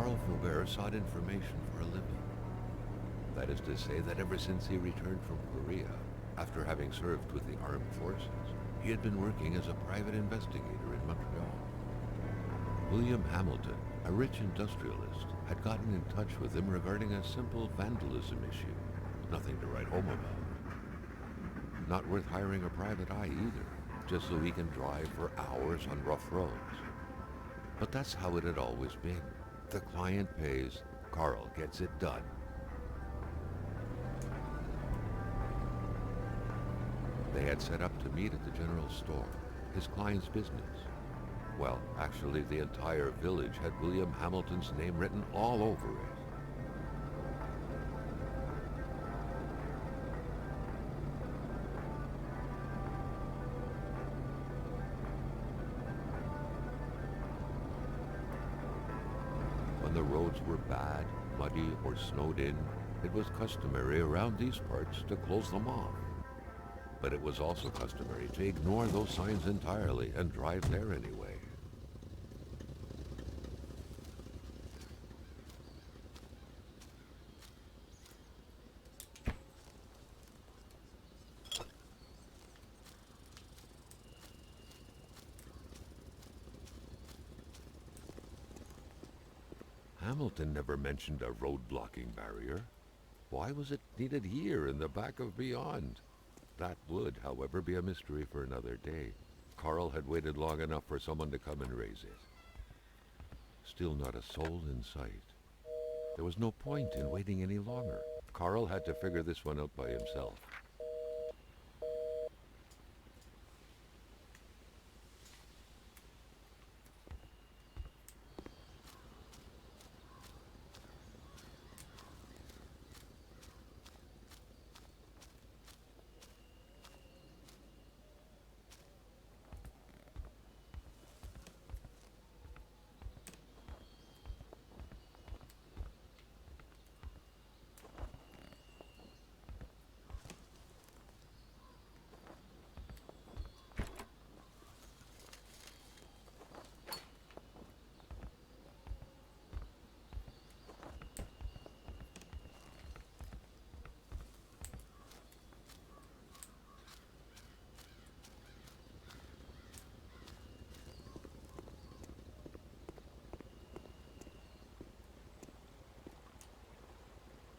Carl Faubert sought information for a living. That is to say that ever since he returned from Korea, after having served with the armed forces, he had been working as a private investigator in Montreal. William Hamilton, a rich industrialist, had gotten in touch with him regarding a simple vandalism issue. Nothing to write home about. Not worth hiring a private eye either, just so he can drive for hours on rough roads. But that's how it had always been. The client pays, Carl gets it done. They had set up to meet at the general store, his client's business. Well, actually, the entire village had William Hamilton's name written all over it. When the roads were bad, muddy, or snowed in, it was customary around these parts to close them off. But it was also customary to ignore those signs entirely and drive there anyway. Hamilton never mentioned a road-blocking barrier. Why was it needed here in the back of Beyond? That would, however, be a mystery for another day. Carl had waited long enough for someone to come and raise it. Still not a soul in sight. There was no point in waiting any longer. Carl had to figure this one out by himself.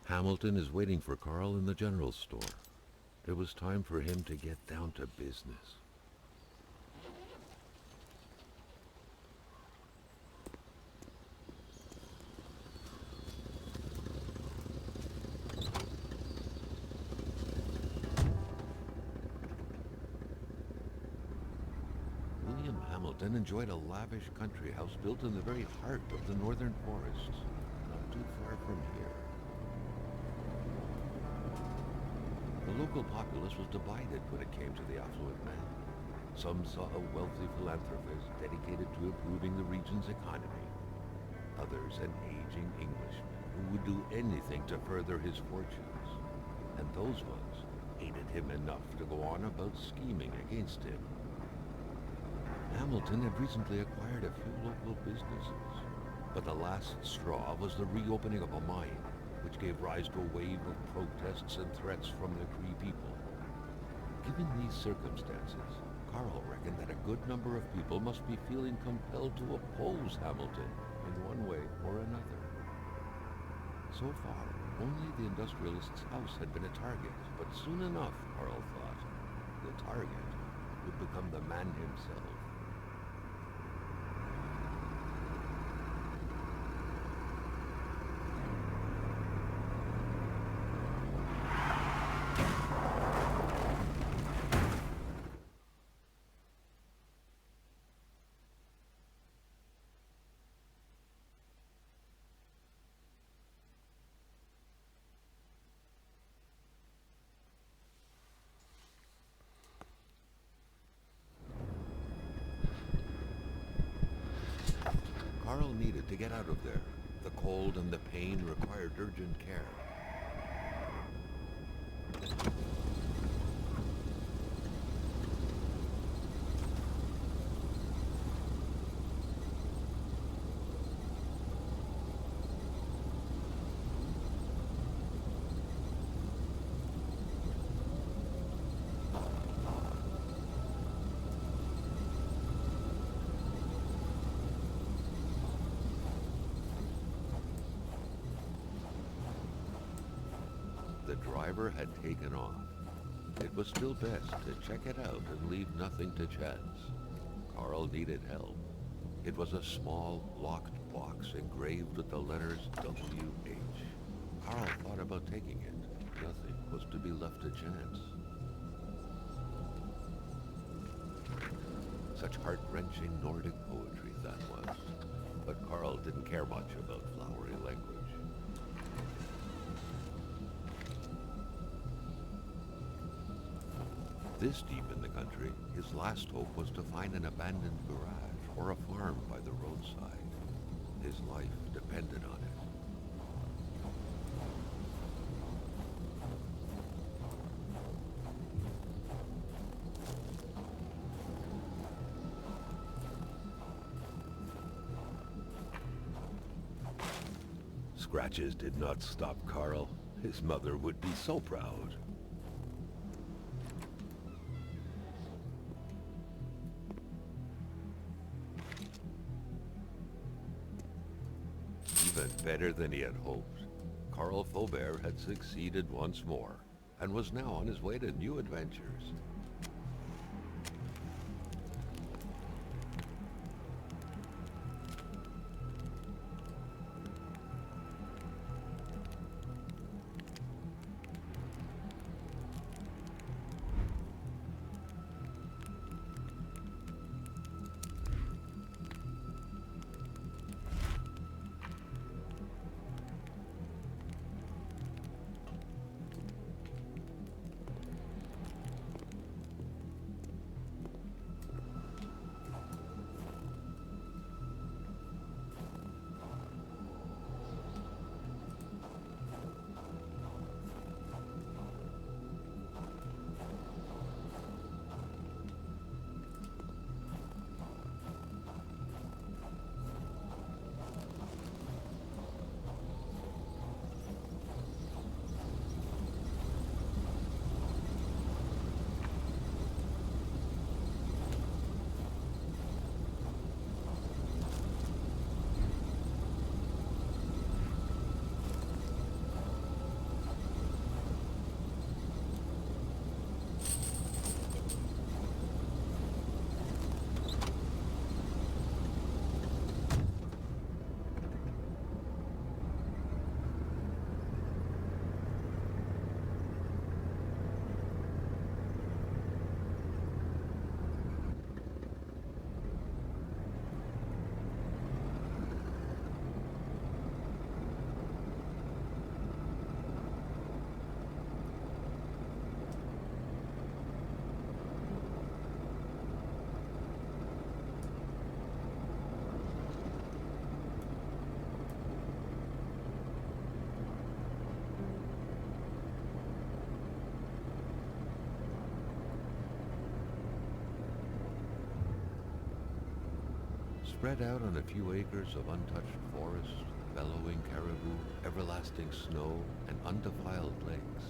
Hamilton is waiting for Carl in the general store. It was time for him to get down to business. William Hamilton enjoyed a lavish country house built in the very heart of the northern forests, not too far from here. The local populace was divided when it came to the affluent man. Some saw a wealthy philanthropist dedicated to improving the region's economy. Others an aging Englishman who would do anything to further his fortunes. And those ones hated him enough to go on about scheming against him. Hamilton had recently acquired a few local businesses, but the last straw was the reopening of a mine, which gave rise to a wave of protests and threats from the Cree people. Given these circumstances, Carl reckoned that a good number of people must be feeling compelled to oppose Hamilton in one way or another. So far, only the industrialist's house had been a target, but soon enough, Carl thought, the target would become the man himself. Carl needed to get out of there. The cold and the pain required urgent care. driver had taken off. It was still best to check it out and leave nothing to chance. Carl needed help. It was a small, locked box engraved with the letters W.H. Carl thought about taking it. Nothing was to be left to chance. Such heart-wrenching Nordic poetry that was. But Carl didn't care much about flowery language. This deep in the country, his last hope was to find an abandoned garage or a farm by the roadside. His life depended on it. Scratches did not stop Carl. His mother would be so proud. Even better than he had hoped, Carl Faubert had succeeded once more and was now on his way to new adventures. Spread out on a few acres of untouched forest, bellowing caribou, everlasting snow, and undefiled lakes.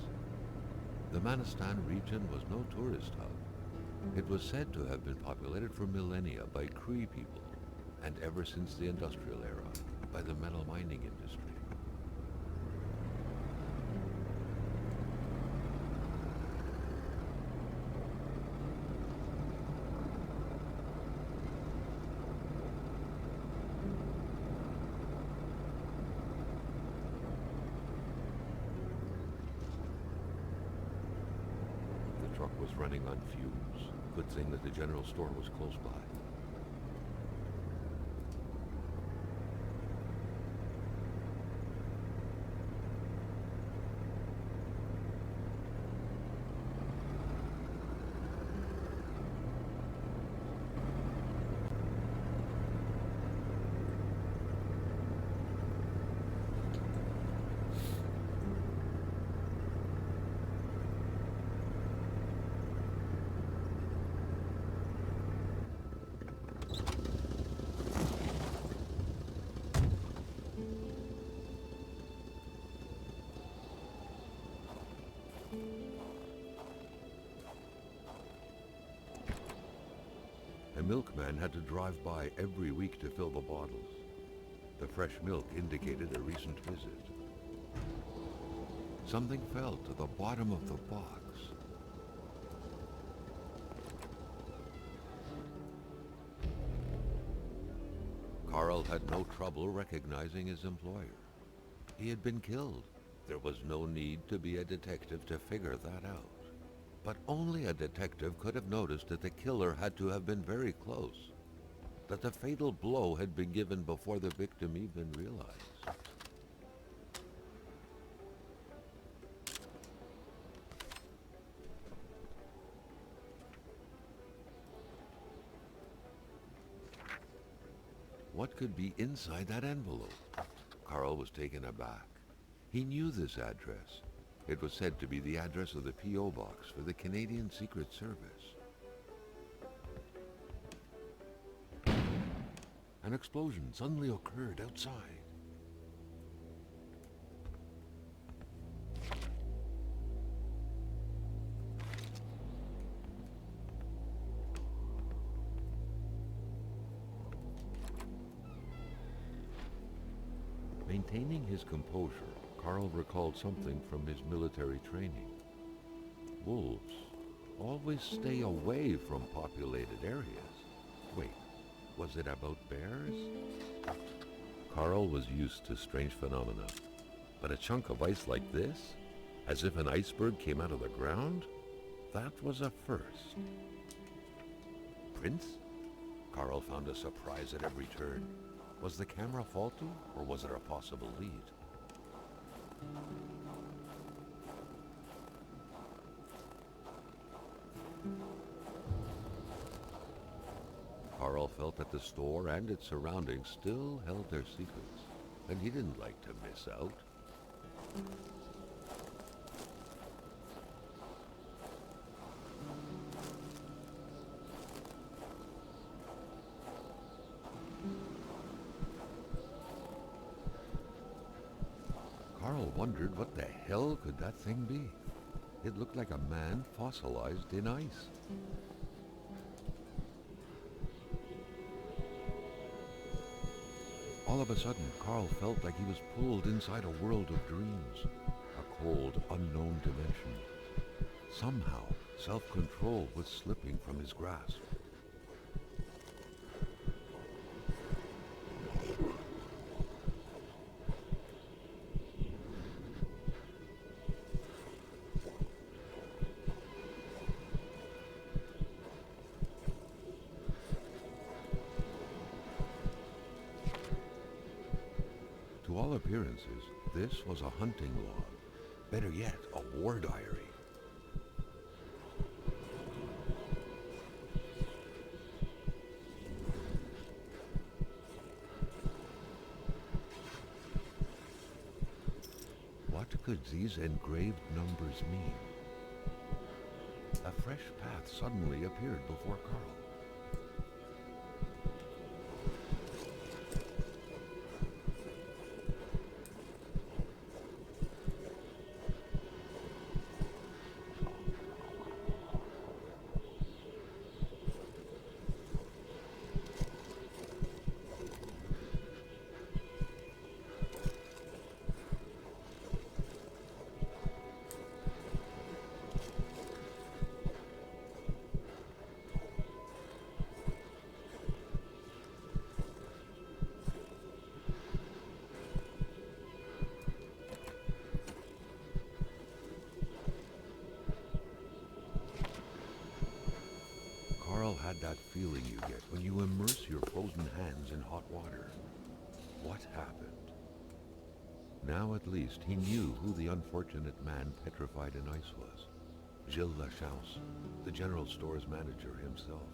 The Manistan region was no tourist hub. It was said to have been populated for millennia by Cree people, and ever since the industrial era, by the metal mining industry. The truck was running on fumes. Good thing that the general store was close by. A milkman had to drive by every week to fill the bottles. The fresh milk indicated a recent visit. Something fell to the bottom of the box. Carl had no trouble recognizing his employer. He had been killed. There was no need to be a detective to figure that out. But only a detective could have noticed that the killer had to have been very close, that the fatal blow had been given before the victim even realized. What could be inside that envelope? Carl was taken aback. He knew this address. It was said to be the address of the P.O. box for the Canadian Secret Service. An explosion suddenly occurred outside. Maintaining his composure, Carl recalled something from his military training. Wolves always stay away from populated areas. Wait, was it about bears? Carl was used to strange phenomena, but a chunk of ice like this, as if an iceberg came out of the ground, that was a first. Prince? Carl found a surprise at every turn. Was the camera faulty, or was it a possible lead? Carl felt that the store and its surroundings still held their secrets, and he didn't like to miss out. Carl wondered what the hell could that thing be. It looked like a man fossilized in ice. All of a sudden, Carl felt like he was pulled inside a world of dreams, a cold, unknown dimension. Somehow, self-control was slipping from his grasp. To all appearances, this was a hunting log. Better yet, a war diary. What could these engraved numbers mean? A fresh path suddenly appeared before Carl. Had that feeling you get when you immerse your frozen hands in hot water. What happened? Now at least he knew who the unfortunate man petrified in ice was. Gilles Lachance, the general store's manager himself.